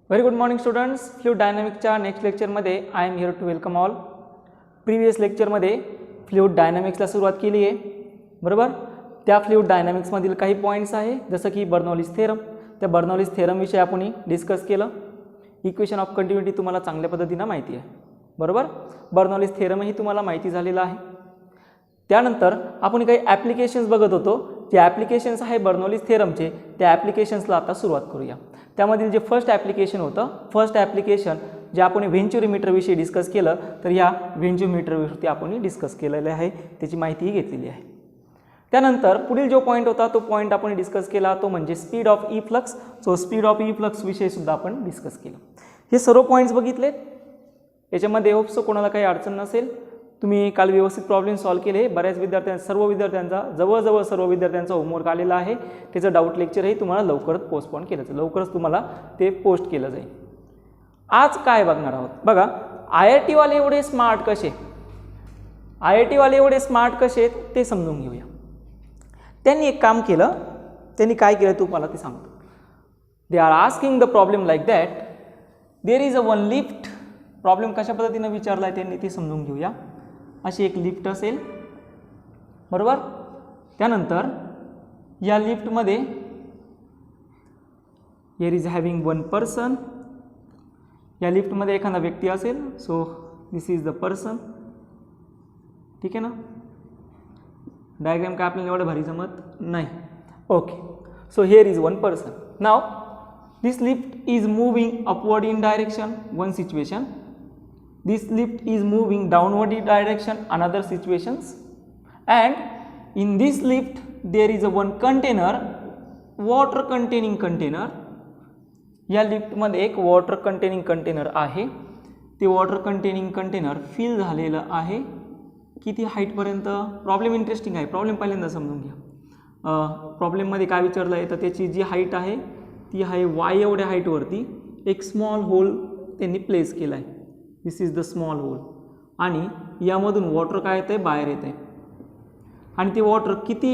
Very good morning students. Fluid डायनॅमिक्सच्या next लेक्चरमध्ये I am here to welcome all. Previous लेक्चरमध्ये fluid डायनॅमिक्सला सुरुवात केली आहे, बरोबर. त्या फ्लूइड डायनॅमिक्समधील काही पॉईंट्स आहे, जसं की बर्नौलीज थेरम. त्या बर्नौलीज थेरमविषयी आपण डिस्कस केलं. इक्वेशन ऑफ कंटिन्युटी तुम्हाला चांगल्या पद्धतीनं माहिती आहे, बरोबर. बर्नौलीज थेरमही तुम्हाला माहिती झालेला आहे. त्यानंतर आपण काही ॲप्लिकेशन्स बघत होतो. जे ॲप्लिकेशन्स आहे बर्नौलीज थेरमचे, त्या ॲप्लिकेशन्सला आता सुरुवात करूया. त्यामधील जे फर्स्ट ॲप्लिकेशन होतं, फर्स्ट ॲप्लिकेशन जे आपण व्हेंच्युरीमीटरविषयी डिस्कस केलं, तर या व्हेंच्युरीमीटरवरती आपण डिस्कस केलेले आहे, त्याची माहितीही घेतलेली आहे. त्यानंतर पुढील जो पॉईंट होता तो पॉईंट आपण डिस्कस केला, तो म्हणजे speed of E flux. So speed of E flux विषयी सुद्धा आपण डिस्कस केलं. हे सर्व पॉईंट्स बघितलेत. याच्यामध्ये होप्सो कोणाला काही अडचण नसेल. तुम्ही काल व्यवस्थित प्रॉब्लेम सॉल्व्ह केले. बऱ्याच सर्व विद्यार्थ्यांचा जवळजवळ सर्व विद्यार्थ्यांचा होमवर्क आलेला आहे. त्याचं डाऊट लेक्चरही तुम्हाला लवकरच पोस्टपोन केलं जाईल, लवकरच तुम्हाला ते पोस्ट केलं जाईल. आज काय बघणार आहोत बघा. IIT वाले एवढे स्मार्ट कसे, IIT वाले एवढे स्मार्ट कसे आहेत ते समजून घेऊया. त्यांनी एक काम केलं. त्यांनी काय केलं तुम्हाला ते सांगतो. They are asking the problem like that there is a one lift. Problem कशा पद्धतीनं विचारला आहे त्यांनी ते समजून घेऊया. अशी एक लिफ्ट असेल, बरोबर. त्यानंतर या लिफ्टमध्ये here is having one person. या लिफ्टमध्ये एखादा व्यक्ती असेल. So this is the person. ठीक आहे ना. डायग्राम काय आपल्याला एवढं भारी जमत नाही. Okay. So here is one person. Now this lift is moving upward in direction, one situation. This lift is moving downward in direction, another situations. And in this lift there is a one container, water containing container. या lift मध्ये एक water containing container आहे. ते water containing container fill झालेलं आहे. किती height पर्यंत. Problem interesting आहे. प्रॉब्लेम पहिल्यांदा समजून घ्या. प्रॉब्लेममध्ये काय विचारलं आहे तर त्याची जी हाईट आहे ती आहे वाय एवढ्या हाईटवरती एक स्मॉल होल त्यांनी प्लेस केला आहे. दिस इज द स्मॉल होल. आणि यामधून वॉटर काय येतं आहे, बाहेर येतं आहे. आणि ते वॉटर किती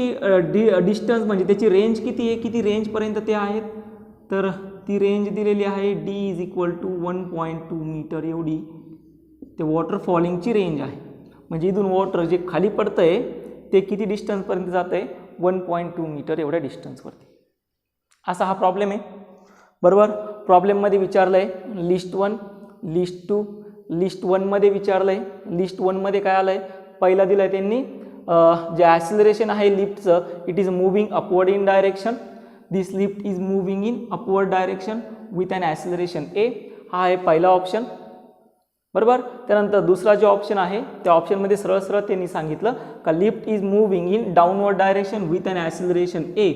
डिस्टन्स म्हणजे त्याची रेंज किती आहे, किती रेंजपर्यंत ते आहेत, तर ती रेंज दिलेली आहे D is equal to 1.2 metre एवढी ते वॉटर फॉलिंगची रेंज आहे. म्हणजे इथून वॉटर जे खाली पडतं आहे ते किती डिस्टन्सपर्यंत जातं आहे, 1.2 मीटर एवढ्या डिस्टन्सवरती. असा हा प्रॉब्लेम आहे, बरोबर. प्रॉब्लेममध्ये विचारलं आहे लिस्ट 1, लिस्ट 2. लिस्ट 1मध्ये विचारलं आहे. लिस्ट 1मध्ये काय आलं आहे, पहिला दिलं आहे त्यांनी जे ॲक्सिलरेशन आहे लिफ्टचं, it is moving upward in direction. This lift is moving in upward direction with an acceleration A. हा आहे पहिला ऑप्शन, बरोबर. त्यानंतर दुसरा जो ऑप्शन आहे त्या ऑप्शनमध्ये सरळ सरळ त्यांनी सांगितलं का lift is moving in downward direction with an acceleration A.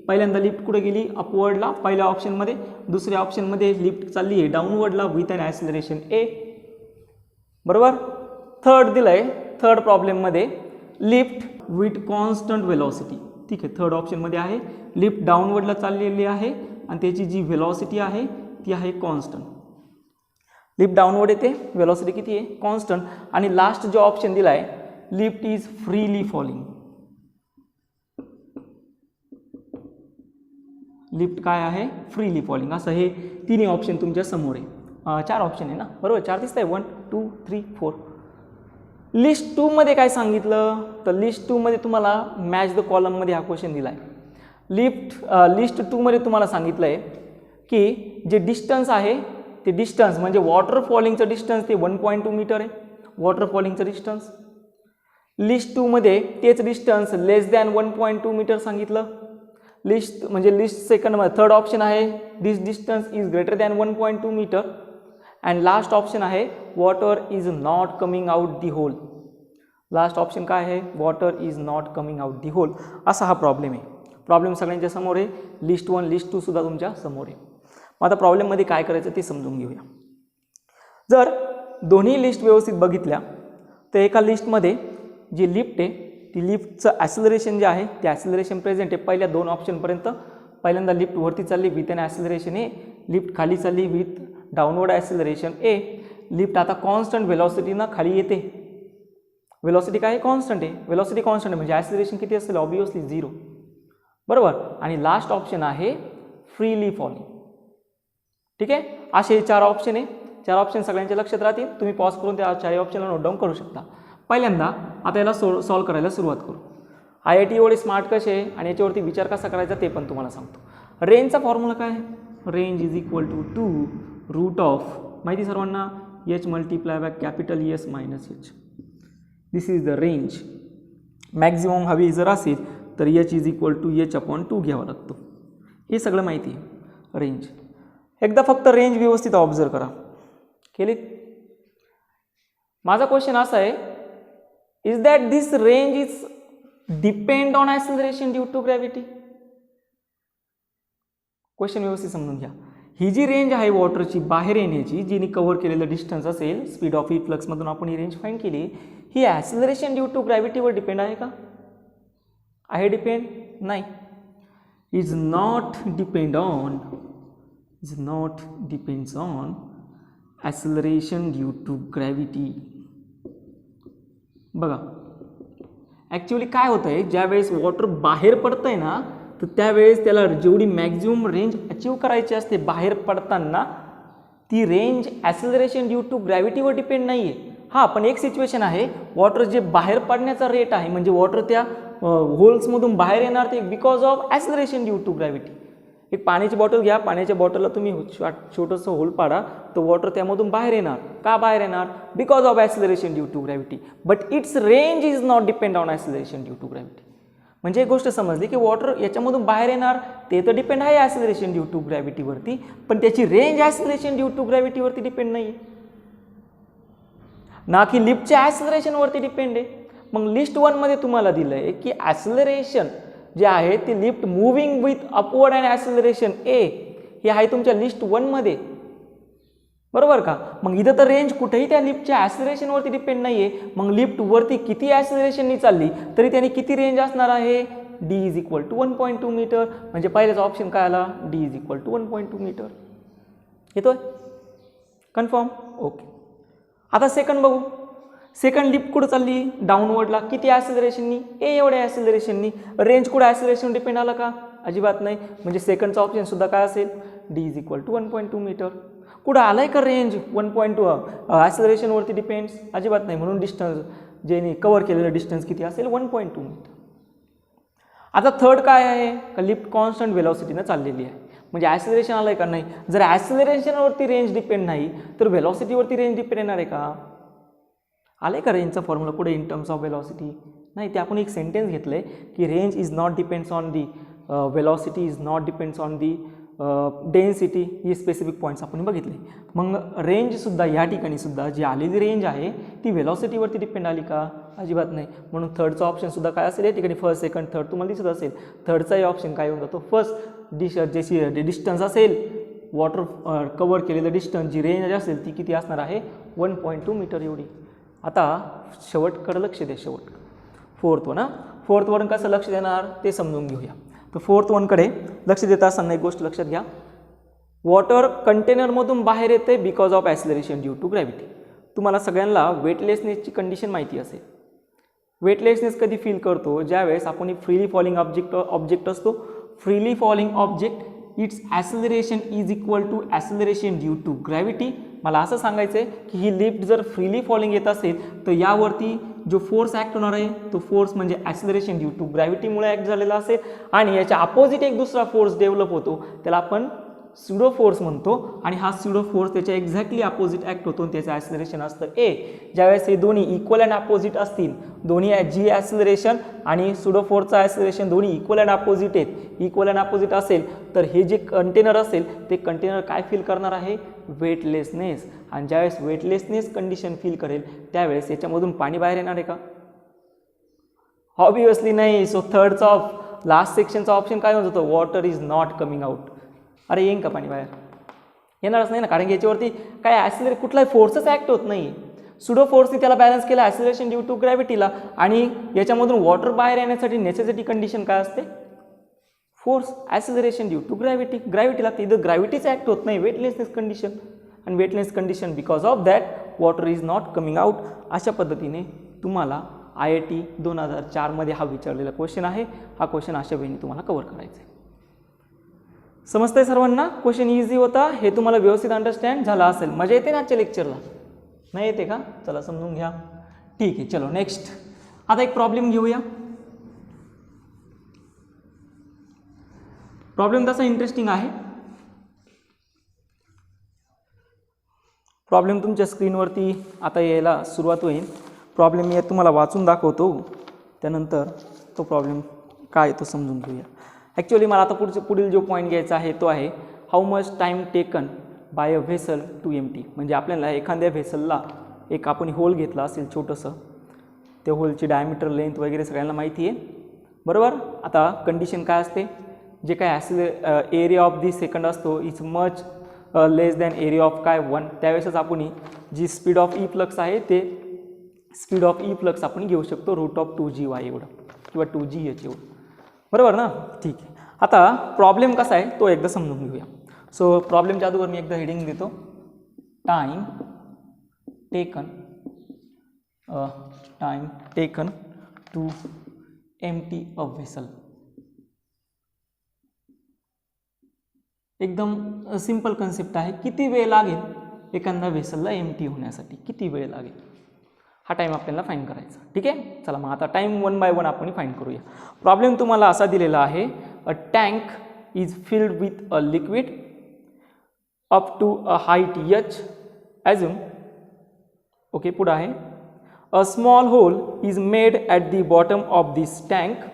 पहिल्यांदा लिफ्ट कुठे गेली, अपवर्डला पहिल्या ऑप्शनमध्ये. दुसऱ्या ऑप्शनमध्ये लिफ्ट चालली आहे डाऊनवर्डला विथ ॲन ॲक्सिलरेशन A, बरोबर. थर्ड दिलं आहे. थर्ड प्रॉब्लेममध्ये लिफ्ट विथ कॉन्स्टंट व्हेलॉसिटी. ठीक आहे. थर्ड ऑप्शनमध्ये आहे लिफ्ट डाऊनवर्डला चाललेली आहे आणि त्याची जी व्हेलॉसिटी आहे ती आहे कॉन्स्टंट. लिफ्ट डाऊनवर्ड येते, व्हेलॉसिटी किती आहे, कॉन्स्टंट. आणि लास्ट जो ऑप्शन दिला आहे lift is freely falling. Lift काय आहे, फ्रीली फॉलिंग. असं हे तिन्ही ऑप्शन तुमच्या समोर आहे. 4 ऑप्शन आहे ना, बरोबर. 4 दिसत आहे, 1 2 3 4. लिस्ट 2मध्ये काय सांगितलं तर लिस्ट 2मध्ये तुम्हाला मॅच द कॉलममध्ये हा क्वेश्चन दिला आहे. लिस्ट 2मध्ये तुम्हाला सांगितलं आहे की जे डिस्टन्स आहे ते डिस्टन्स म्हणजे वॉटर फॉलिंगचं डिस्टन्स ते 1.2 मीटर आहे, वॉटर फॉलिंगचं डिस्टन्स. लिस्ट 2मध्ये तेच डिस्टन्स लेस दॅन 1.2 मीटर सांगितलं. लिस्ट म्हणजे लिस्ट सेकंडमध्ये थर्ड ऑप्शन आहे this distance is greater than 1.2 metre. And last option आहे water is not coming out the hole. Last option काय आहे, water is not coming out the hole. असा हा problem आहे. प्रॉब्लेम सगळ्यांच्या समोर आहे. लिस्ट 1 लिस्ट 2 सुद्धा तुमच्या समोर आहे. मग आता प्रॉब्लेममध्ये काय करायचं ते समजून घेऊया. जर दोन्ही लिस्ट व्यवस्थित बघितल्या तर एका लिस्टमध्ये जी लिफ्ट आहे ती लिफ्टचं ॲक्सिलरेशन जे आहे ते ॲक्सिलरेशन प्रेझेंट आहे पहिल्या 2 ऑप्शनपर्यंत. पहिल्यांदा लिफ्ट वरती चालली with an acceleration A, lift खाली चालली with downward acceleration A. Lift आता कॉन्स्टंट व्हेलॉसिटीनं खाली येते. व्हेलॉसिटी काय कॉन्स्टंट आहे, व्हेलॉसिटी कॉन्स्टंट म्हणजे ॲक्सिलरेशन किती असेल, ऑब्वियसली 0, बरोबर. आणि लास्ट ऑप्शन आहे फ्रीली फॉलिंग. ठीक आहे, असे 4 ऑप्शन आहे. 4 ऑप्शन सगळ्यांच्या लक्षात राहतील. तुम्ही पॉज करून त्या 4 ऑप्शनला नोट डाऊन करू शकता. पहिल्यांदा आता याला सॉल्व्ह करायला सुरुवात करू. IIT एवढे स्मार्ट कसे आहे आणि याच्यावरती विचार कसा करायचा ते पण तुम्हाला सांगतो. रेंजचा फॉर्म्युला काय आहे? Range is equal to 2 root of, माहिती सर्वांना, H multiply by capital ES minus H. This is the range. Maximum हवी जर असेल तर H is equal to H/2 घ्यावा लागतो. हे सगळं माहिती आहे रेंज. एकदा फक्त रेंज व्यवस्थित ऑब्झर्व करा. केली? माझा क्वेश्चन असा आहे, is that this range is depend on acceleration due to gravity? Question व्यवस्थित समजून घ्या. ही जी रेंज आहे वॉटरची बाहेर येण्याची, जिने कव्हर केलेलं डिस्टन्स असेल, स्पीड ऑफ इफ्लक्समधून आपण ही रेंज फाइंड केली, ही ॲक्सिलरेशन ड्यू टू ग्रॅव्हिटीवर डिपेंड आहे का? आहे डिपेंड? नाही. Is not depend on acceleration due to gravity. बघा ॲक्च्युअली काय होतं आहे, ज्यावेळेस वॉटर बाहेर पडतं आहे ना, तर त्यावेळेस त्याला जेवढी मॅक्झिमम रेंज अचीव करायची असते बाहेर पडताना, ती रेंज ॲक्सिलरेशन ड्यू टू ग्रॅव्हिटीवर डिपेंड नाही आहे. हां, पण एक सिच्युएशन आहे, वॉटर जे बाहेर पडण्याचा रेट आहे, म्हणजे वॉटर त्या होल्समधून बाहेर येणार, ते because of acceleration due to gravity. एक पाण्याची बॉटल घ्या, पाण्याच्या बॉटलला तुम्ही छोटंसं होल पाडा, तर वॉटर त्यामधून बाहेर येणार. का बाहेर येणार? Because of acceleration due to gravity. But its range is not depend on acceleration due to gravity. म्हणजे एक गोष्ट समजली की वॉटर याच्यामधून बाहेर येणार, ते तर डिपेंड आहे ॲक्सिलरेशन ड्यू टू ग्रॅव्हिटीवरती, पण त्याची रेंज ॲक्सिलरेशन ड्यू टू ग्रॅव्हिटीवरती डिपेंड नाही आहे, ना की लिफ्टच्या ॲक्सिलरेशनवरती डिपेंड आहे. मग लिस्ट 1 मध्ये तुम्हाला दिलं आहे की ॲक्सिलरेशन जे आहे ते lift moving with upward and acceleration A, हे आहे तुमच्या लिस्ट 1 मध्ये, बरोबर का? मग इथं तर रेंज कुठेही त्या लिफ्टच्या ॲक्सिलरेशनवरती डिपेंड नाही आहे. मग लिफ्टवरती किती ॲक्सिलरेशननी चालली तरी त्याने किती रेंज असणार आहे? D is equal to 1.2 metre. म्हणजे पहिल्याचा ऑप्शन काय आला? D is equal to 1.2 metre. येतोय? कन्फर्म? ओके. आता सेकंड बघू. सेकंड लिफ्ट कुठं चालली? डाऊनवर्डला. किती ॲक्सिलरेशननी? ए एवढ्या ॲक्सिलरेशननी. रेंज कुठं ॲक्सिलरेशन डिपेंड आला का? अजिबात नाही. म्हणजे सेकंडचा ऑप्शन सुद्धा काय असेल? D is equal to 1.2 metre. कुठं आलाय का रेंज 1.2 ॲक्सिलरेशनवरती डिपेंड्स? अजिबात नाही. म्हणून डिस्टन्स जे कव्हर केलेलं डिस्टन्स किती असेल? 1.2 मीटर. आता थर्ड काय आहे? का लिफ्ट कॉन्स्टंट व्हेलॉसिटीनं चाललेली आहे. म्हणजे ॲक्सिलरेशन आलंय का? नाही. जर ॲक्सिलरेशनवरती रेंज डिपेंड नाही तर व्हेलॉसिटीवरती रेंज डिपेंड येणार आहे का? आलं आहे का रेंजचा फॉर्म्युला पुढे इन टर्म्स ऑफ व्हेलॉसिटी? नाही. ते आपण एक सेंटेन्स घेतलं आहे की range is not depends on the velocity, is not depends on the density. He specific points आपण बघितले. मग रेंजसुद्धा या ठिकाणी सुद्धा जी आलेली रेंज आहे ती व्हेलॉसिटीवरती डिपेंड आली का? अजिबात नाही. म्हणून थर्डचा ऑप्शनसुद्धा काय असेल? या ठिकाणी फर्स्ट, सेकंड, थर्ड तुम्हाला दिसत असेल. थर्डचाही ऑप्शन काय होऊन जातो? फर्स्ट ज्याची डिस्टन्स असेल, वॉटर कव्हर केलेलं डिस्टन्स, जी रेंज असेल ती किती असणार आहे? 1.2 मीटर एवढी. आता शेवटकडं लक्ष द्या. शेवट फोर्थ वन. फोर्थ वन कसं लक्ष देणार ते समजून घेऊया. तर फोर्थ वनकडे लक्ष देत असताना एक गोष्ट लक्षात घ्या. वॉटर कंटेनरमधून बाहेर येते because of acceleration due to gravity. तुम्हाला सगळ्यांना वेटलेसनेसची कंडिशन माहिती असेल. वेटलेसनेस कधी फील करतो? ज्यावेळेस आपण फ्रीली फॉलिंग ऑब्जेक्ट असतो. Freely falling object its acceleration is equal to acceleration due to gravity. मला असं सांगायचं आहे की ही लिफ्ट जर फ्रीली फॉलिंग येत असेल तर यावरती जो फोर्स ॲक्ट होणार आहे तो फोर्स म्हणजे ॲक्सिलरेशन ड्यू टू ग्रॅव्हिटीमुळे ॲक्ट झालेला असेल. आणि याच्या अपोजिट एक दुसरा फोर्स डेव्हलप होतो, त्याला आपण स्युडो फोर्स म्हणतो. आणि हा स्युडो फोर्स त्याच्या एक्झॅक्टली अपोजिट ॲक्ट होतो आणि त्याचं ॲक्सिलरेशन असतं ए. ज्यावेळेस हे दोन्ही इक्वल अँड अपोजिट असतील, दोन्ही जी ॲक्सिलरेशन आणि स्युडो फोर्सचं ॲक्सिलरेशन दोन्ही इक्वल अँड अपोजिट आहेत, इक्वल अँड अपोजिट असेल तर हे जे कंटेनर असेल ते कंटेनर काय फील करणार आहे? वेटलेसनेस. आणि ज्यावेळेस वेटलेसनेस कंडिशन फील करेल त्यावेळेस याच्यामधून पाणी बाहेर येणार आहे का? ऑब्वियसली नाही. सो थर्डचा लास्ट सेक्शनचा ऑप्शन काय होत होतं? Water is not coming out. अरे येईन का पाणी बाहेर? येणारच नाही ना, कारण की याच्यावरती काय ॲक्सिलरेट कुठलाही फोर्सच ॲक्ट होत नाही. सुडो फोर्सने त्याला बॅलन्स केला ॲक्सिलरेशन ड्यू टू ग्रॅव्हिटीला. आणि याच्यामधून वॉटर बाहेर येण्यासाठी नेसेसिटी कंडिशन काय असते? Force acceleration due to gravity. ग्रॅव्हिटीला तिथं ग्रॅव्हिटीच ॲक्ट होत नाही, वेटलेसनेस कंडिशन. आणि weightless condition because of that water is not coming out. अशा पद्धतीने तुम्हाला IIT 2004 मध्ये हा विचारलेला क्वेश्चन आहे. हा क्वेश्चन अशा वेळी तुम्हाला कव्हर करायचा आहे. समजतंय सर्वांना? क्वेश्चन इझी होता, हे तुम्हाला व्यवस्थित अंडरस्टँड झाला असेल. मजा येते ना आजच्या लेक्चरला? नाही येते का? चला समजून घ्या. ठीक आहे, चलो नेक्स्ट. आता एक प्रॉब्लेम घेऊया. प्रॉब्लेम तसा इंटरेस्टिंग आहे. प्रॉब्लेम तुमच्या स्क्रीनवरती आता यायला सुरुवात होईल. प्रॉब्लेम मी तुम्हाला वाचून दाखवतो, त्यानंतर तो प्रॉब्लेम काय तो समजून घेऊया. ॲक्च्युअली मला आता पुढील जो पॉईंट घ्यायचा आहे तो आहे how much time taken by a vessel to empty. म्हणजे आपल्याला एखाद्या व्हेसलला एक आपण होल घेतला असेल छोटंसं, त्या होलची डायमीटर लेंथ वगैरे सगळ्यांना माहिती आहे, बरोबर. आता कंडिशन काय असते, जे काय असेल एरिया ऑफ दी सेकंड असतो is much less than area of काय 1. त्यावेळेसच आपण जी स्पीड ऑफ ई फ्लक्स आहे ते स्पीड ऑफ ई फ्लक्स आपण घेऊ शकतो √2GY एवढं किंवा 2GH एवढं, बरोबर ना. ठीक आहे. आता प्रॉब्लेम कसा आहे तो एकदा समजून घेऊया. सो प्रॉब्लेमच्या अगोदर मी एकदा हेडिंग देतो, time taken to empty a vessel. एकदम सिंपल कन्सेप्ट आहे. किती वेळ लागेल एखाद्या व्हेसलला एम्प्टी होण्यासाठी, किती वेळ लागेल हा टाईम आपल्याला फाईंड करायचा. ठीक आहे, चला मग आता टाईम 1 बाय 1 आपण फाईंड करूया. प्रॉब्लेम तुम्हाला असा दिलेला आहे, a tank is filled with a liquid up to a height h. Assume, okay, पुढं आहे a small hole is made at the bottom of this tank.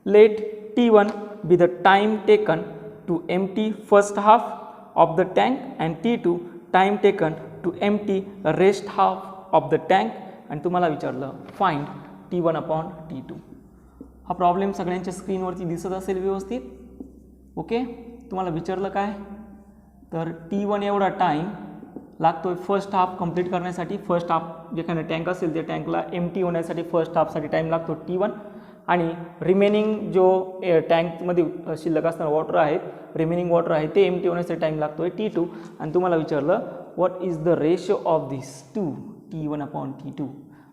Let T1 be the time taken to empty first half of the tank and T2 time taken to empty rest half of the tank. आणि तुम्हाला विचारलं find T1 upon T2. हा problem सगळ्यांच्या स्क्रीनवरती दिसत असेल व्यवस्थित. Okay, तुम्हाला विचारलं काय तर T1 एवढा टाईम लागतोय फर्स्ट हाफ कंप्लीट करण्यासाठी. फर्स्ट हाफ जे काही टँक असेल त्या टँकला एम्प्टी होण्यासाठी फर्स्ट हाफसाठी टाईम लागतो T1, आणि रिमेनिंग जो टँकमध्ये शिल्लक असणारा वॉटर आहेत, रिमेनिंग वॉटर आहे ते एम्प्टी होण्यासाठी टाईम लागतो आहे T2. आणि तुम्हाला विचारलं what is the ratio of this two T1 upon T2.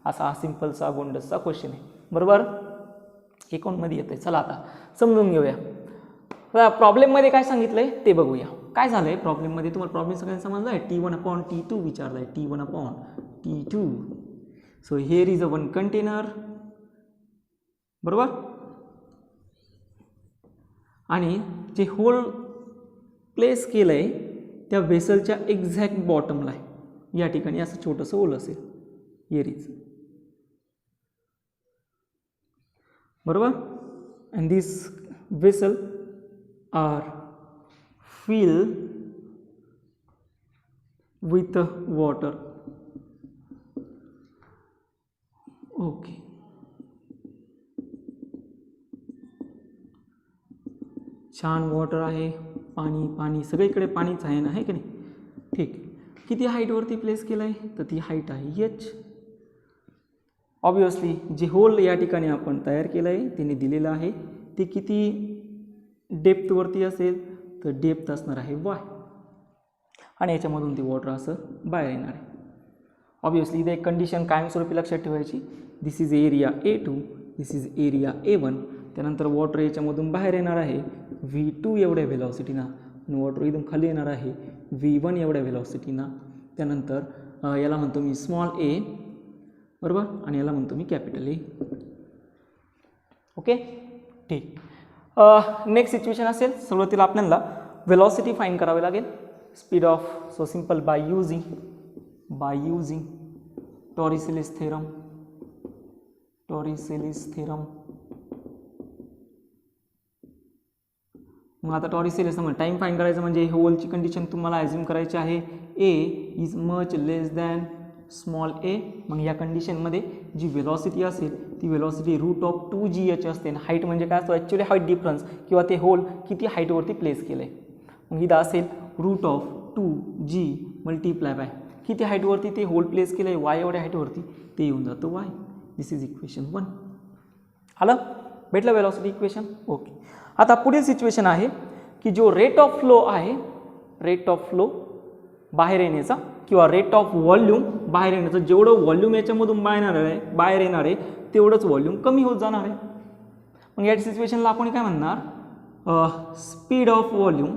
असा हा सिम्पलचा गोंडसचा क्वेश्चन आहे, बरोबर. हे कोणमध्ये येतं आहे, चला आता समजून घेऊया. प्रॉब्लेममध्ये काय सांगितलं आहे ते बघूया. काय झालं आहे प्रॉब्लेममध्ये, तुम्हाला प्रॉब्लेम सगळ्यांना समजलं आहे. T1 अपॉन T2 विचारलं आहे, T1 upon T2. So here is a one container, बरोबर. आणि जे होल प्लेस केलं आहे त्या व्हेसलच्या एक्झॅक्ट बॉटमला आहे. या ठिकाणी असं छोटंसं होल असेल, हिअर बरोबर. And this vessel are fill with water. Okay, छान वॉटर आहे, पाणी पाणी सगळीकडे पाणीच आहे ना, आहे की नाही. ठीक, किती हाईटवरती प्लेस केलं आहे तर ती हाईट आहे h. ऑब्वियसली जे होल या ठिकाणी आपण तयार केलं आहे त्याने दिलेलं आहे ते किती डेप्थवरती असेल तर डेप्थ असणार आहे y, आणि याच्यामधून ते वॉटर असं बाहेर येणार आहे. ऑब्वियसली इथे एक कंडिशन कायमस्वरूपी लक्षात ठेवायची, this is area A2, this is area A1. त्यानंतर वॉटर याच्यामधून बाहेर येणार आहे V2 एवढ्या व्हेलॉसिटीनं, आणि वॉटर इथून खाली येणार आहे V1 एवढ्या व्हेलॉसिटीनं. त्यानंतर याला म्हणतो मी स्मॉल a, बरोबर, आणि याला म्हणतो मी कॅपिटल A. ओके, ठीक. नेक्स्ट सिच्युएशन असेल, सुरुवातीला आपल्याला व्हेलॉसिटी फाइंड करावी लागेल, speed of. So simple by using Torricelli's theorem. मग आता टॉरिसेलिस म्हणजे टाईम फाइंड करायचं, म्हणजे होलची कंडिशन तुम्हाला ॲझ्युम करायची आहे A is much less than small A. मग या कंडिशनमध्ये जी व्हेलॉसिटी असेल ती व्हेलॉसिटी √2GH असते. आणि हाईट म्हणजे काय असतो, ॲक्च्युली हाईट डिफरन्स किंवा ते होल किती हाईटवरती प्लेस केलं आहे. मग इथं असेल √2G मल्टिप्लाय बाय किती हाईटवरती ते होल प्लेस केलं आहे, वाय एवढ्या हाईटवरती, ते येऊन जातं वाय. This is equation 1. आलं, भेटलं व्हेलॉसिटी इक्वेशन. ओके, आता पुढील सिच्युएशन आहे की जो रेट ऑफ फ्लो आहे, रेट ऑफ फ्लो बाहेर येण्याचा किंवा रेट ऑफ व्हॉल्यूम बाहेर येण्याचं, जेवढं व्हॉल्यूम याच्यामधून बाहेर येणार आहे तेवढंच व्हॉल्यूम कमी होत जाणार आहे. मग या सिच्युएशनला आपण काय म्हणणार, स्पीड ऑफ वॉल्यूम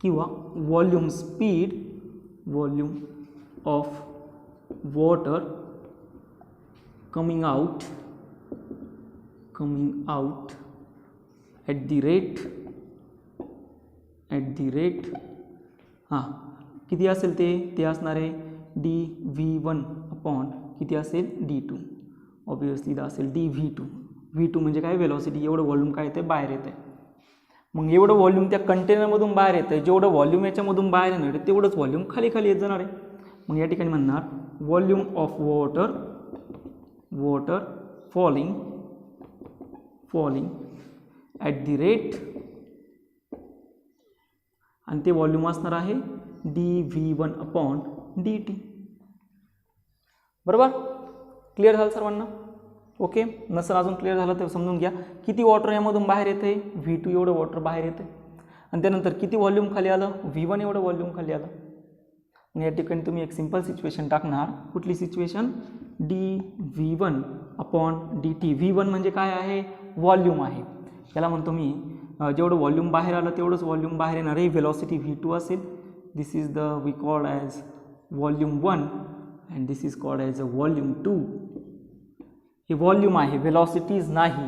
किंवा volume of water coming out at the rate हां किती असेल ते असणार आहे dv1 अपॉन किती असेल d2. ऑब्वियसली इथं असेल dv2 म्हणजे काय वेलॉसिटी, एवढं व्हॉल्यूम काय येतं बाहेर येतं आहे. मग एवढं व्हॉल्यूम त्या कंटेनरमधून बाहेर येतं आहे, जेवढं व्हॉल्यूम याच्यामधून बाहेर येणार आहे तेवढंच व्हॉल्यूम खाली येत जाणार आहे. मग या ठिकाणी म्हणणार volume of water falling at the rate आणि ते व्हॉल्यूम असणार आहे dv1 अपॉन dt. बरोबर, क्लिअर झालं सर्वांना? ओके, नसेल अजून क्लिअर झालं तर समजून घ्या. किती वॉटर यामधून बाहेर येते, v2 एवढं वॉटर बाहेर येते आणि त्यानंतर किती व्हॉल्यूम खाली आलं, v1 एवढं व्हॉल्यूम खाली आलं. आणि या ठिकाणी तुम्ही एक सिंपल सिच्युएशन टाकणार. कुठली situation? dv1 upon dt. v1 म्हणजे काय आहे, व्हॉल्यूम आहे. याला म्हणतो मी जेवढं व्हॉल्यूम बाहेर आलं तेवढंच व्हॉल्यूम बाहेर येणार आहे. व्हेलॉसिटी v2 असेल. This is we called as volume 1 and this is called as a volume 2. हे व्हॉल्यूम आहे, व्हेलॉसिटीज नाही.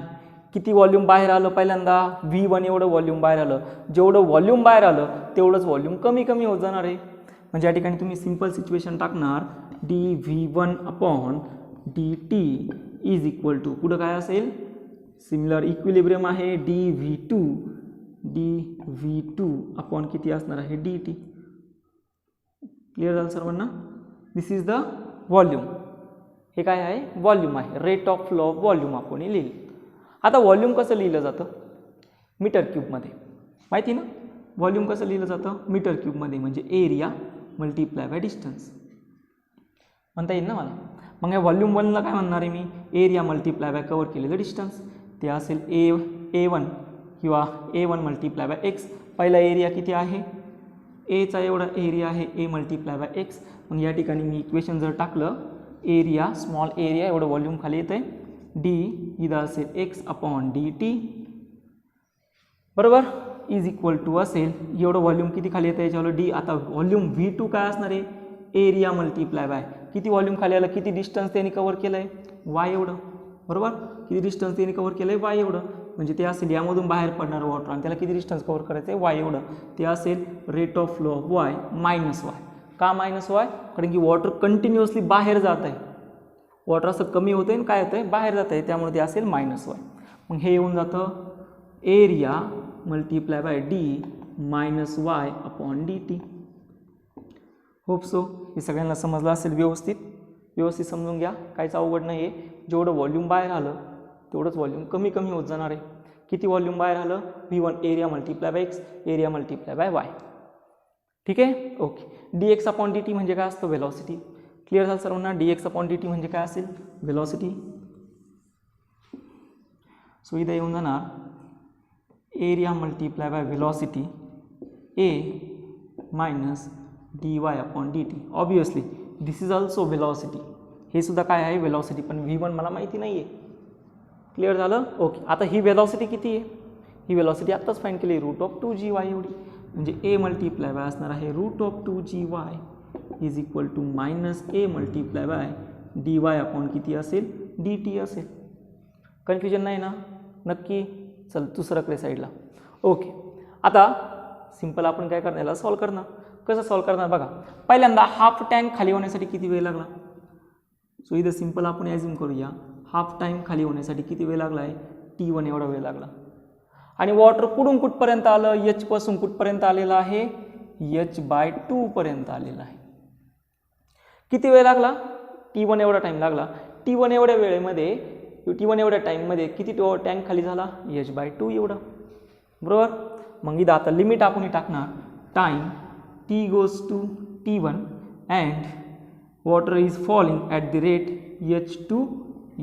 किती व्हॉल्यूम बाहेर आलं, पहिल्यांदा v1 एवढं व्हॉल्यूम बाहेर आलं. जेवढं व्हॉल्यूम बाहेर आलं तेवढंच व्हॉल्यूम कमी होत जाणार आहे. म्हणजे या ठिकाणी तुम्ही सिंपल सिच्युएशन टाकणार dv1 upon dt is equal to पुढं काय असेल, सिमिलर इक्विलिब्रियम आहे dv2 अपॉन किती असणार आहे dt. क्लिअर झालं सर्वांना? दिस इज द व्हॉल्यूम. हे काय आहे, व्हॉल्यूम आहे. Rate of flow of volume आपण लिहिलं. आता व्हॉल्यूम कसं लिहिलं जातं, मीटर क्यूबमध्ये. माहिती ना व्हॉल्यूम कसं लिहिलं जातं, मीटर क्यूबमध्ये. म्हणजे एरिया मल्टिप्लाय बाय डिस्टन्स म्हणता येईल ना मला. मग या व्हॉल्यूम 1ला काय म्हणणार आहे मी, एरिया मल्टिप्लाय बाय कव्हर केलेलं डिस्टन्स. ते असेल a1 किंवा a1 मल्टिप्लाय बाय x. पहिला एरिया किती आहे, एचा एवढा एरिया आहे, a मल्टिप्लाय बाय x. मग या ठिकाणी मी इक्वेशन जर टाकलं, एरिया स्मॉल एरिया एवढं व्हॉल्यूम खाली येतं आहे, d इथं असेल x अपॉन dt. बरोबर, इज इक्वल टू असेल एवढं व्हॉल्यूम किती खाली येतं याच्यावर d. आता व्हॉल्यूम v2 काय असणार आहे, एरिया मल्टिप्लाय बाय किती व्हॉल्यूम खाली आलं, किती डिस्टन्स त्यांनी कव्हर केलं आहे, y एवढं. बरोबर, किती डिस्टन्स त्यांनी कव्हर केलं आहे, y एवढं. म्हणजे ते असेल यामधून बाहेर पडणारं वॉटर आणि त्याला किती डिस्टन्स कव्हर करायचं आहे, y एवढं. ते असेल rate of flow of y minus Y. का मायनस वाय, कारण की वॉटर कंटिन्युअसली बाहेर जात आहे. वॉटर असं कमी होतं आहे आणि काय होतं आहे, बाहेर जात आहे, त्यामुळे ते असेल मायनस वाय. मग हे येऊन जातं area multiply bye d minus Y upon dt. Hope so हे सगळ्यांना समजलं असेल. व्यवस्थित समजून घ्या, काहीच अवघड नाही आहे. जेवढं व्हॉल्यूम बाहेर आलं तेवढंच व्हॉल्यूम कमी होत जाणार आहे. किती व्हॉल्यूम बाहेर आलं, v1 area multiply bye x, area multiply bye y. ठीक आहे, ओके. dx अपॉन dt म्हणजे काय असतं, व्हेलॉसिटी. क्लिअर झालं सर्वांना? dx अपॉन dt म्हणजे काय असेल, व्हेलॉसिटी. सो इथं येऊन जाणार area multiply bye velocity a minus dy upon dt. Obviously this is also velocity. हे सुद्धा काय आहे, व्हेलॉसिटी. पण v1 मला माहिती नाही आहे. क्लिअर झालं? ओके. आता ही व्हेलॉसिटी किती आहे, ही व्हेलॉसिटी आत्ताच फाईंड केली, रूट ऑफ 2gy एवढी. म्हणजे a मल्टिप्लाय बाय असणार आहे root of 2gy is equal to minus a multiply by dy upon किती असेल, dt असेल. कन्फ्युजन नाही ना? नक्की. चल दुसऱ्याकडे साईडला. ओके. आता सिंपल आपण काय करणार, याला सॉल्व करणार. कसं सॉल्व करणार बघा. पहिल्यांदा हाफ टँक खाली होण्यासाठी किती वेळ लागला. सो इथं सिंपल आपण ॲझ्युम करूया, हाफ टाईम खाली होण्यासाठी किती वेळ लागला आहे, t1 एवढा वेळ लागला. आणि वॉटर कुठून कुठपर्यंत आलं, h पासून कुठपर्यंत आलेलं आहे, h/2 पर्यंत आलेलं आहे. किती वेळ लागला, t1 एवढा टाईम लागला. t1 एवढ्या वेळेमध्ये, t1 एवढ्या टाईममध्ये किती टँक खाली झाला, h/2 एवढा. बरोबर. मग इथं आता लिमिट आपण टाकणार, time t goes to t1 and water is falling at the rate h2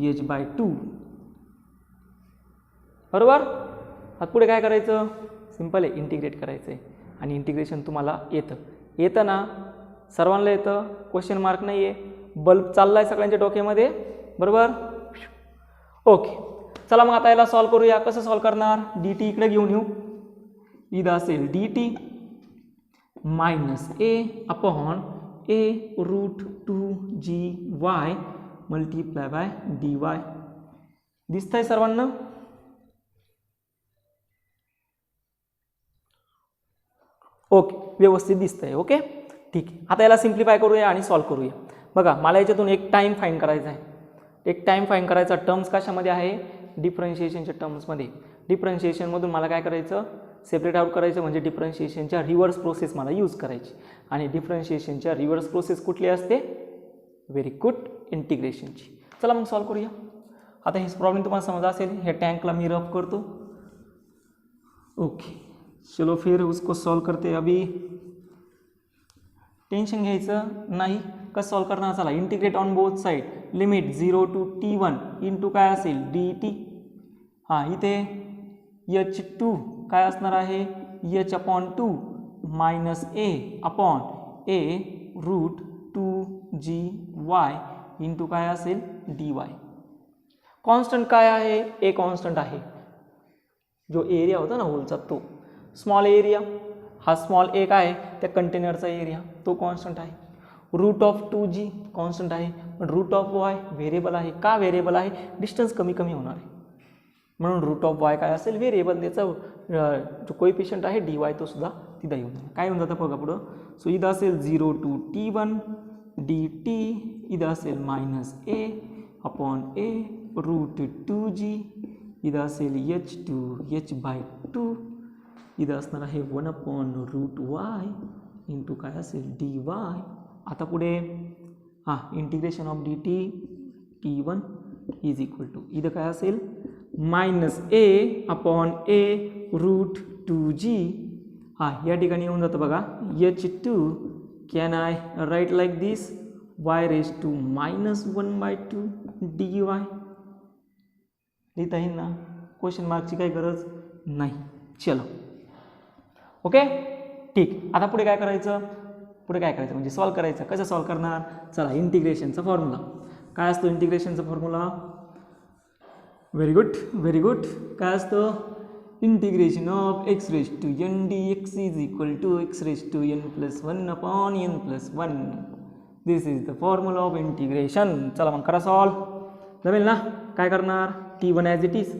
h/2. बरोबर. आता पुढे काय करायचं, सिंपल आहे, इंटिग्रेट करायचं आहे. आणि इंटिग्रेशन तुम्हाला येतं ना, सर्वांना येतं, क्वेश्चन मार्क नाही आहे. बल्ब चालला आहे सगळ्यांच्या डोक्यामध्ये. बरोबर. ओके. चला मग आता याला सॉल्व करूया. कसं सॉल्व करणार? डी टी इकडे घेऊन येऊ. इथं असेल D T minus A upon A root 2GY multiply by D Y. दिसतंय सर्वांना? ओके, व्यवस्थित दिसतंय. ओके, ठीक आहे. आता याला सिम्प्लिफाय करूया आणि सॉल्व करूया. बघा, मला याच्यातून एक टाईम फाईंड करायचा आहे. एक टाईम फाईंड करायचा. टर्म्स कशामध्ये आहे? डिफरन्शिएशनच्या टर्म्समध्ये. डिफरन्शिएशनमधून मला काय करायचं? सेपरेट आउट करायचं, म्हणजे डिफरन्शिएशनच्या रिव्हर्स प्रोसेस मला यूज करायची. आणि डिफरन्शिएशनच्या रिव्हर्स प्रोसेस कुठली असते? व्हेरी गुड, इंटिग्रेशनची. चला मग सॉल्व करूया. आता हे प्रॉब्लेम तुम्हाला समजा असेल. हे टँकला मी रफ करतो. ओके, चलो फिर उसको सॉल्व करते. अभी टेन्शन घ्यायचं नाही. कसं सॉल्व करणार? चला, integrate on both side. Limit 0 to T1 into काय असेल? D T. हां, इथे H2 काय असणार आहे? H upon 2 minus A upon A root 2GY into काय असेल? D Y. कॉन्स्टंट काय आहे? ए कॉन्स्टंट आहे. जो एरिया होता ना होलचा, तो स्मॉल एरिया. हा स्मॉल ए काय आहे? त्या कंटेनरचा एरिया, तो कॉन्स्टंट आहे. रूट ऑफ 2G कॉन्स्टंट आहे. पण रूट ऑफ वाय व्हेरिएबल आहे. का व्हेरिएबल आहे? डिस्टन्स कमी कमी होणार आहे, म्हणून रूट ऑफ वाय काय असेल? व्हेरिएबल. त्याचा जो कोइफिशियंट आहे डी वाय, तो सुद्धा तिथं येऊन जाईल. काय होऊन जातं बघा पुढं? सो इथं असेल 0 to T1 डी टी. इथं असेल minus A upon A root 2G. इथं असेल H2 इथं असणार आहे 1 अपॉन रूट वाय इंटू काय असेल? D Y. आता पुढे integration of D T T1 is equal to इथं काय असेल? Minus A upon A root 2G. या ठिकाणी येऊन जातं बघा H2. Can I write like this? y raise to minus 1/2 D Y. लिहिता येईल ना? क्वेश्चन मार्कची काही गरज नाही. चलो, ओके, ठीक. आता पुढे काय करायचं? म्हणजे सॉल्व करायचं. कसं सॉल्व करणार? चला, इंटिग्रेशनचा फॉर्म्युला काय असतो? इंटिग्रेशनचा फॉर्म्युला व्हेरी गुड. काय असतं? Integration of x raise to n dx is equal to x raise to n plus 1 upon n plus 1. This is the formula of integration. चला मग करा सॉल्व. जमेल ना? काय करणार? T1 as it is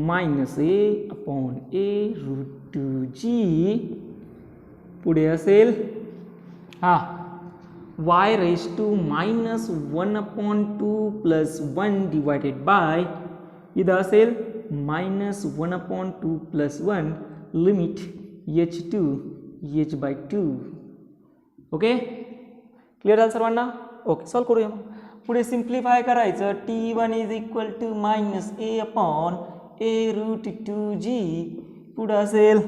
minus A upon A root 2G. पुढे असेल y raise to minus 1 upon 2 plus 1 divided by. इथं असेल minus 1 upon 2 plus 1 limit H2 H/2. Okay, clear झालं सर्वांना? ओके, सॉल्व करूया. पुढे सिम्प्लिफाय करायचं. T1 is equal to minus A upon A root 2G. पुढं असेल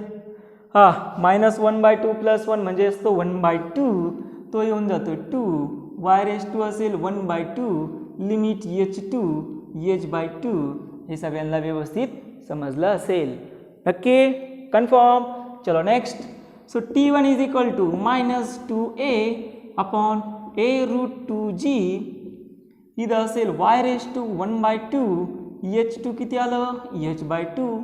मायनस 1/2 प्लस 1 म्हणजे असतो 1/2. तो येऊन जातो 2. y रेज टू असेल 1/2 लिमिट H2 H/2. हे सगळ्यांना व्यवस्थित समजलं असेल. नक्की? कन्फर्म? चलो next. So T1 is equal to minus 2a upon A root 2G. इथं असेल y रेज टू 1/2. H2 किती आलं? H/2.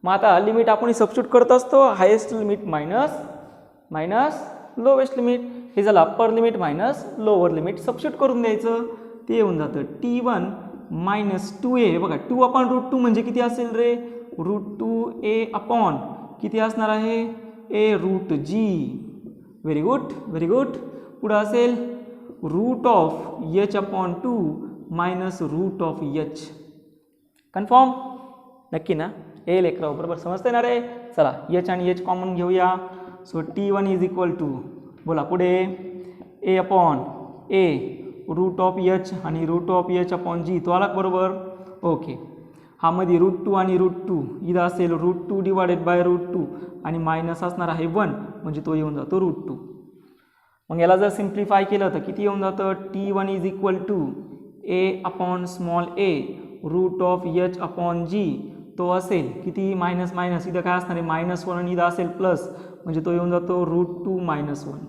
मग आता लिमिट आपण सबस्टिट्यूट करत असतो. Highest limit minus lowest limit. हे झालं upper limit minus lower limit. Substitute करून द्यायचं. ते येऊन जातं T1 मायनस 2a. बघा, 2 अपॉन रूट 2 म्हणजे किती असेल रे? रूट 2a अपॉन किती असणार आहे? A root G. Very good. पुढं असेल root of H upon 2 minus root of H. Confirm? नक्की ना? ए लेकराव बरोबर समजते ना रे? चला, H आणि H कॉमन घेऊया. So T1 is equal to, बोला पुढे, A upon A root of H आणि root of H upon G. तो आला बरोबर? ओके. हा मध्ये रूट 2 आणि रूट 2. इथं असेल रूट 2 डिवायडेड बाय रूट 2 आणि मायनस असणार आहे 1 म्हणजे तो येऊन जातो रूट 2. मग याला जर सिम्प्लिफाय केलं तर किती येऊन जातं? T1 is equal to A upon small A root of H upon G. तो असेल किती? Minus minus. इथं काय असणार आहे? -1 आणि इथं असेल प्लस म्हणजे तो येऊन जातो रूट 2 मायनस 1.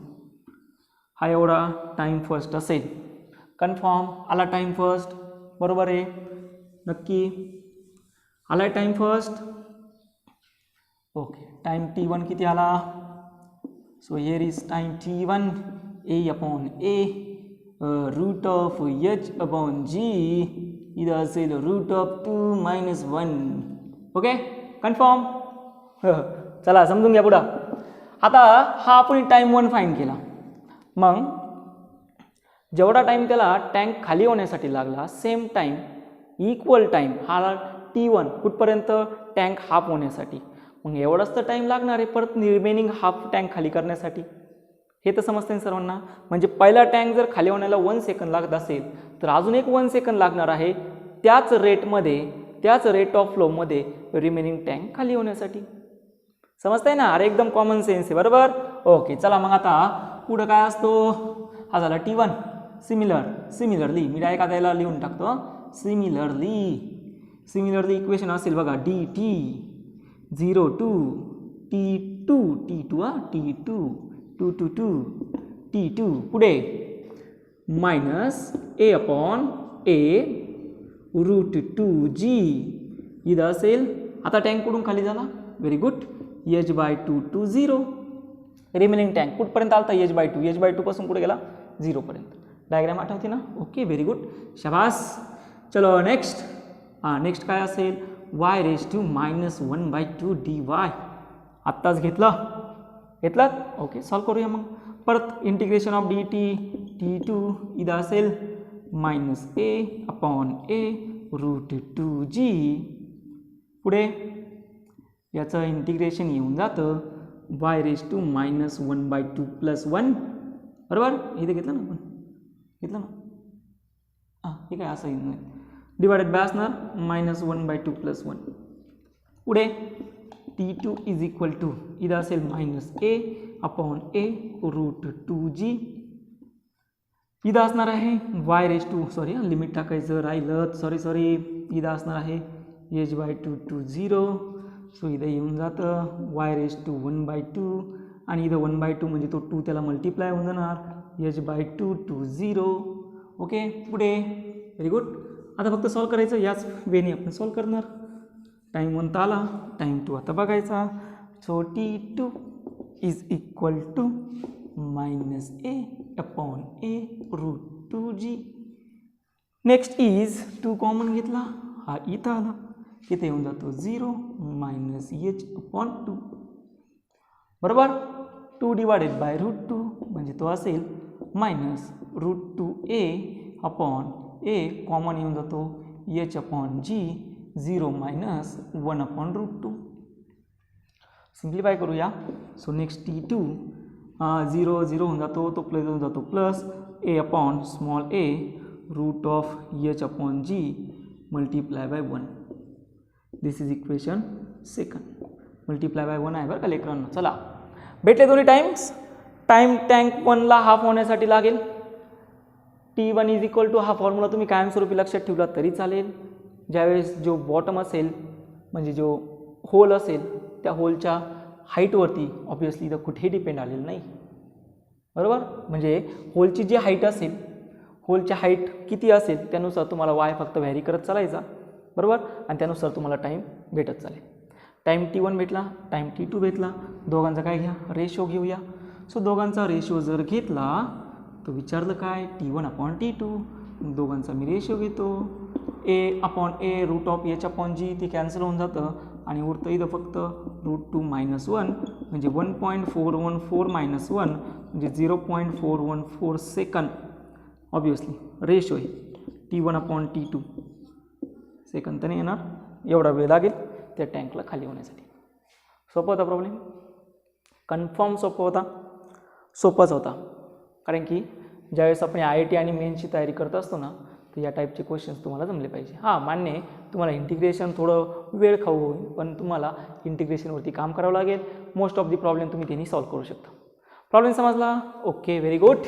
हा एवढा टाईम फर्स्ट असेल. कन्फर्म? आला टाईम फर्स्ट? बरोबर आहे? नक्की? आलाय time first. Okay, time T1 किती आला? So here is time T1 A/A root of H upon G इथं असेल रूट ऑफ 2 - 1. Okay, confirm. चला समजून घ्या पुढं. आता हा आपण टाइम 1 फाईंड केला. मग जेवढा टाइम त्याला टँक खाली होण्यासाठी लागला, सेम टाइम इक्वल टाइम हा T1 कुठपर्यंत? टँक हाफ होण्यासाठी. मग एवढाच तर टाइम लागणार आहे परत रिमेनिंग हाफ टँक खाली करण्यासाठी. हे तर समजते ना सर्वांना. म्हणजे पहिला टँक जर खाली होण्याला 1 सेकंद लागत असेल तर अजून एक 1 सेकंद लागणार आहे त्याच रेट ऑफ फ्लोमध्ये रिमेनिंग टँक खाली होण्यासाठी. समजतंय ना? अरे एकदम कॉमन सेन्स आहे, बरोबर. ओके, चला मग आता पुढं काय असतो? हा झाला T1. सिमिलरली मी डायरेक्ट आता याला लिहून टाकतो. सिमिलरली इक्वेशन असेल बघा dt 0 to T2 T2 2 to 2 T2 पुढे minus A upon A root 2G इथं असेल. आता टँक कुठून खाली झाला? Very good. h/2 to 0. Remaining tank कुठपर्यंत आलता? h/2 पासून कुठे गेला? 0 पर्यंत. डायग्राम आठवते ना? ओके, व्हेरी गुड, शाबास. चलो नेक्स्ट काय असेल? y⁻² -1/2 dy. आत्ताच घेतलं. ओके, सॉल्व करूया मग. परत इंटिग्रेशन ऑफ dt T2 इथं असेल -A upon A root 2G. पुढे याचं इंटिग्रेशन येऊन जातं y⁻² -1/2 + 1. बरोबर. इथे घेतलं ना हां, हे काय असं येईल डिवायडेड बाय असणार -1/2 + 1. पुढे T2 इज इक्वल टू इथं असेल -A upon A root 2G. इथं असणार आहे लिमिट टाकायचं राहिलं. सॉरी इथं असणार आहे h/2 to 0. सो इथं येऊन जातं y⁻² आणि इथं 1/2 म्हणजे तो 2 त्याला मल्टिप्लाय होऊन जाणार h/2 to 0. ओके, पुढे व्हेरी गुड. आता फक्त सॉल्व करायचं. याच वेने आपण सॉल्व करणार. टाइम 1 तर आला, टाइम 2 आता बघायचा. So T2 is equal to -A upon A root 2G. Next is 2 common घेतला, हा इथं आला, इथे येऊन जातो 0 -H अपॉन 2. बरोबर. 2 डिवायडेड बाय रूट 2 म्हणजे तो असेल -√2A अपॉन A कॉमन येऊन जातो H upon G 0 - 1 upon √2. Simplify करूया. सो नेक्स्ट T2 0 होऊन जातो, तो प्लस होऊन जातो plus A upon small a root of H upon G multiply by 1. This is equation 2. Multiply by 1 आहे बरं का लेकरांनो. चला भेटले दोन्ही टाइम्स. टाइम टँक 1ला हाफ होण्यासाठी लागेल T1 इज इक्वल टू हा फॉर्म्युला तुम्ही कायमस्वरूपी लक्षात ठेवला तरी चालेल. ज्यावेळेस जो बॉटम असेल म्हणजे जो होल असेल त्या होलच्या हाईटवरती ऑब्वियसली इथं कुठेही डिपेंड आलेलं नाही. बरोबर. म्हणजे होलची जी हाईट असेल, होलच्या हाईट किती असेल त्यानुसार तुम्हाला y फक्त व्हॅरी करत चालायचा. बरोबर. आणि त्यानुसार तुम्हाला टाईम भेटत चालेल. टाईम T1 भेटला, टाईम T2 भेटला. दोघांचा काय घ्या? रेशो घेऊया. सो दोघांचा रेशो जर घेतला तर विचारलं काय? T1 upon T2. दोघांचा मी रेशो घेतो. A upon A root of H upon G ते कॅन्सल होऊन जातं आणि उरतं इथं फक्त √2 - 1 म्हणजे 1.414 - 1 म्हणजे 0.414 सेकंद. ऑब्वियसली रेशो आहे T1 अपॉन T2. सेकंद तर नाही येणार, एवढा वेळ लागेल त्या टँकला खाली होण्यासाठी. सोपं होता प्रॉब्लेम? कन्फर्म सोपंच होता. कारण की ज्यावेळेस आपण IIT आणि मेन्सची तयारी करत असतो ना तर या टाईपचे क्वेश्चन्स तुम्हाला जमले पाहिजे. हां, मान्य आहे तुम्हाला इंटिग्रेशन थोडं वेळ खाऊ होईल, पण तुम्हाला इंटिग्रेशनवरती काम करावं लागेल. मोस्ट ऑफ दी प्रॉब्लेम तुम्ही त्यांनी सॉल्व करू शकता. प्रॉब्लेम समजला? Okay, very good.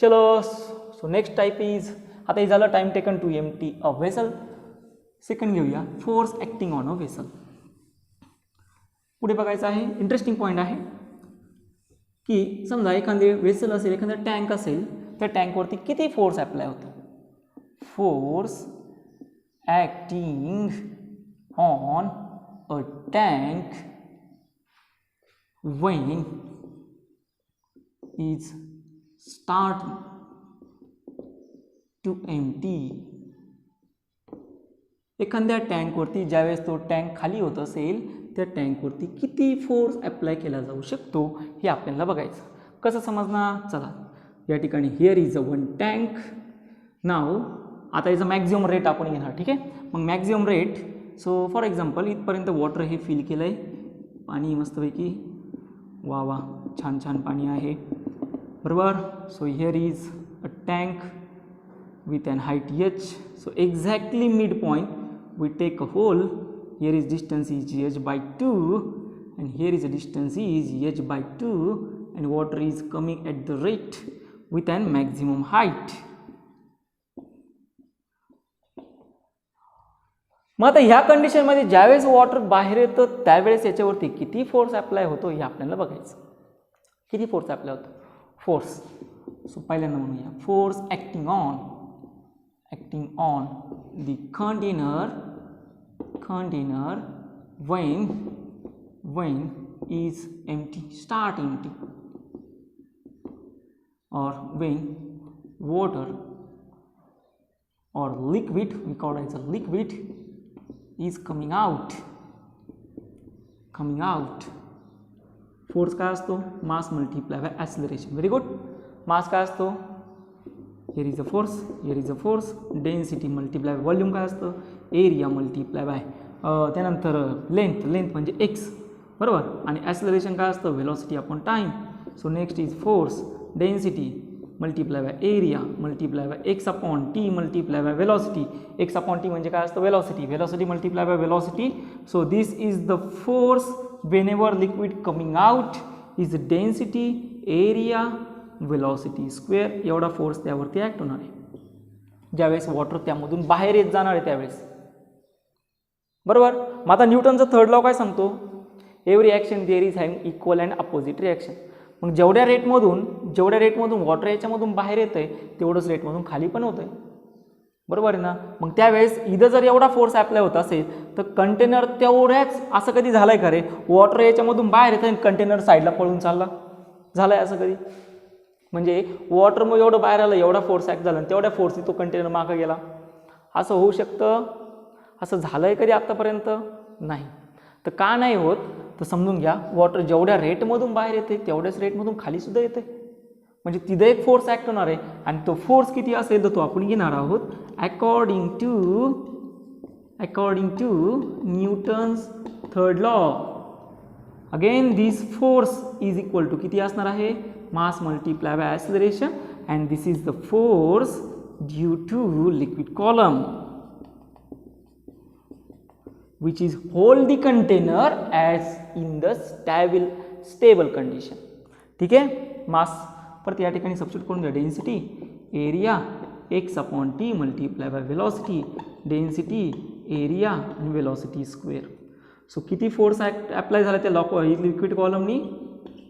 चलो सो नेक्स्ट टाईप इज, आता हे झालं time taken to empty a vessel. Second घेऊया, force acting on a vessel. पुढे बघायचं आहे, इंटरेस्टिंग पॉईंट आहे की समजा एखादे व्हेसल असेल, एखादा टँक असेल, त्या टँकवरती किती फोर्स अप्लाय होतो? Force acting on a tank when is start to empty. एखाद्या टँकवरती ज्यावेळेस तो टँक खाली होत असेल त्या टँकवरती किती फोर्स अप्लाय केला जाऊ शकतो हे आपल्याला बघायचं. कसं समजणार? चला या ठिकाणी here is a one tank. नाव आता याचा मॅक्झिमम रेट आपण घेणार. ठीक आहे. मग maximum rate, so for example इथपर्यंत वॉटर हे फिल केलं आहे. पाणी मस्तपैकी वा वा छान छान पाणी आहे बरोबर. So here is a tank with an height h. So exactly midpoint we take a hole. Here is distance is h by 2 and here is a distance is h by 2 and water is coming at the rate with an maximum height. मग आता ह्या कंडिशनमध्ये ज्यावेळेस water बाहेर येतं त्यावेळेस याच्यावरती किती फोर्स अप्लाय होतो हे आपल्याला बघायचं. किती फोर्स अप्लाय होतो? फोर्स. सो पहिल्यांदा म्हणूया force acting on the container when is empty, start empty, or when water or liquid, we call it a liquid, is coming out. Force काय असतो? Mass multiply by acceleration. Very good. Mass काय असतो? here is a force, density multiply volume काय असतं? Area multiply bye त्यानंतर length म्हणजे x बरोबर. आणि ॲक्सिलरेशन काय असतं? Velocity upon time. So next is force density multiply by area multiply bye x upon t multiply by velocity. x upon t म्हणजे काय असतं? Velocity multiply by velocity. So this is the force whenever liquid coming out is density area velocity square. एवढा force त्यावरती act होणार आहे ज्यावेळेस water त्यामधून बाहेर येत जाणार आहे त्यावेळेस बरोबर. मग आता न्यूटनचा थर्ड लॉ काय सांगतो? Every action there is having equal and opposite reaction. मग जेवढ्या रेटमधून वॉटर याच्यामधून बाहेर येतं आहे तेवढंच रेटमधून खाली पण होतं आहे बरोबर आहे ना. मग त्यावेळेस इथं जर एवढा फोर्स अप्लाय होत असेल तर कंटेनर तेवढ्याच, असं कधी झालं आहे का रे? वॉटर याच्यामधून बाहेर येतं आणि कंटेनर साईडला पळून चालला, झालं आहे असं कधी? म्हणजे वॉटर मग एवढं बाहेर आलं, एवढा फोर्स ॲक्ट झाला आणि तेवढ्या फोर्सने तो कंटेनर मागं गेला, असं होऊ शकतं? असं झालं आहे कधी आत्तापर्यंत? नाही. तर का नाही होत? तर समजून घ्या, वॉटर जेवढ्या रेटमधून बाहेर येते तेवढ्याच रेटमधून खालीसुद्धा येते. म्हणजे तिथं एक फोर्स ॲक्ट होणार आहे आणि तो फोर्स किती असेल तर तो आपण घेणार आहोत according to Newton's third law. Again this force is equal to किती असणार आहे? Mass multiply by acceleration and this is the force due to liquid column which is hold the container as in the stable condition. ठीक आहे. मास परत या ठिकाणी substitute करून द्या. Density area x upon T multiply by velocity, density area आणि velocity square. So किती force apply झाला त्या लिक्विड कॉलमनी?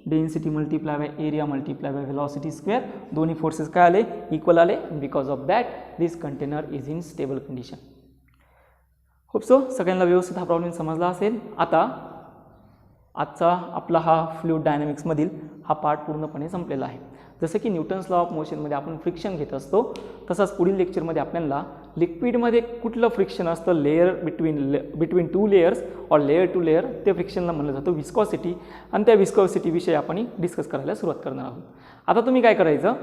Density multiply by area multiply by velocity square. दोन्ही फोर्सेस काय आले? इक्वल आले. Because of that this container is in stable condition. Hope so सगळ्यांना व्यवस्थित हा प्रॉब्लेम समजला असेल. आता आजचा आपला हा फ्लुइड डायनॅमिक्समधील हा पार्ट पूर्णपणे संपलेला आहे. जसं की न्यूटन्स लॉ ऑफ मोशनमध्ये आपण फ्रिक्शन घेत असतो तसंच पुढील लेक्चरमध्ये आपल्याला लिक्विडमध्ये कुठलं फ्रिक्शन असतं लेयर बिटवीन टू लेयर्स और लेयर टू लेयर ते फ्रिक्शनला म्हणलं जातं विस्कॉसिटी आणि त्या विस्कॉसिटीविषयी आपण डिस्कस करायला सुरुवात करणार आहोत. आता तुम्ही काय करायचं,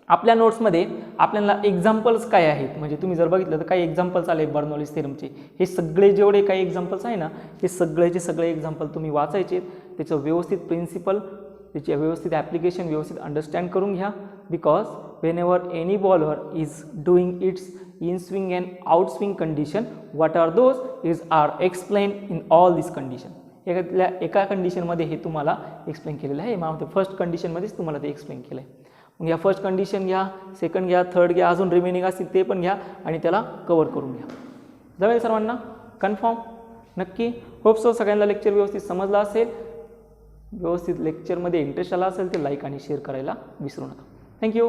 आपल्या नोट्समध्ये आपल्याला एक्झाम्पल्स काय आहेत म्हणजे तुम्ही जर बघितलं तर काही एक्झाम्पल्स आले बर्नौलीज थेरमचे. हे सगळे जेवढे काही एक्झाम्पल्स आहे ना हे सगळेचे सगळे एक्झाम्पल तुम्ही वाचायचे, त्याचं व्यवस्थित प्रिन्सिपल, त्याचे व्यवस्थित ॲप्लिकेशन व्यवस्थित अंडरस्टँड करून घ्या. Because whenever any bowler is doing its in swing and out swing condition what are those are explain in all this condition. एका कंडिशनमध्ये हे तुम्हाला एक्सप्लेन केलेलं आहे. मला फर्स्ट कंडिशनमध्येच तुम्हाला ते एक्सप्लेन केलं आहे. मग या फर्स्ट कंडिशन घ्या, सेकंड घ्या, थर्ड घ्या, अजून रिमेनिंग असतील ते पण घ्या आणि त्याला कवर करून घ्या. जमेल सर्वांना? कन्फर्म? नक्की? होप सो सगळ्यांना लेक्चर व्यवस्थित समजला असेल. व्यवस्थित लेक्चरमध्ये इंटरेस्ट आला असेल तर लाईक आणि शेअर करायला विसरू नका. थँक्यू.